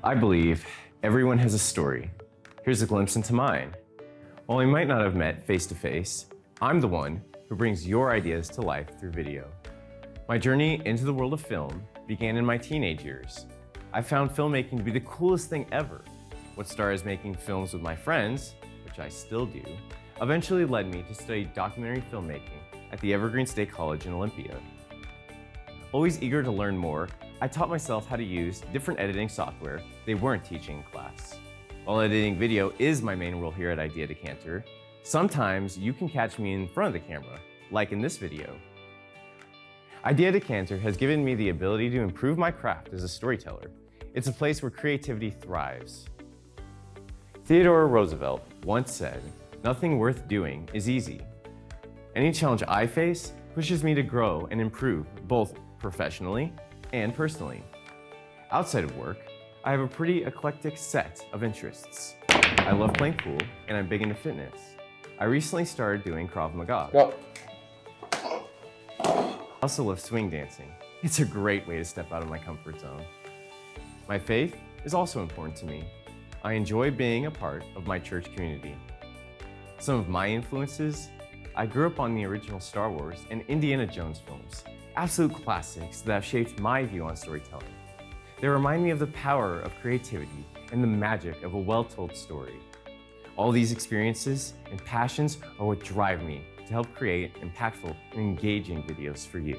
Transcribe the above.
I believe everyone has a story. Here's a glimpse into mine. While we might not have met face to face, I'm the one who brings your ideas to life through video. My journey into the world of film began in my teenage years. I found filmmaking to be the coolest thing ever. What started as making films with my friends, which I still do, eventually led me to study documentary filmmaking at the Evergreen State College in Olympia. Always eager to learn more, I taught myself how to use different editing software they weren't teaching in class. While editing video is my main role here at Idea Decanter, sometimes you can catch me in front of the camera, like in this video. Idea Decanter has given me the ability to improve my craft as a storyteller. It's a place where creativity thrives. Theodore Roosevelt once said, "Nothing worth doing is easy." Any challenge I face pushes me to grow and improve, both professionally and personally. Outside of work, I have a pretty eclectic set of interests. I love playing pool, and I'm big into fitness. I recently started doing Krav Maga. Go. I also love swing dancing. It's a great way to step out of my comfort zone. My faith is also important to me. I enjoy being a part of my church community. Some of my influences: I grew up on the original Star Wars and Indiana Jones films, absolute classics that have shaped my view on storytelling. They remind me of the power of creativity and the magic of a well-told story. All these experiences and passions are what drive me to help create impactful and engaging videos for you.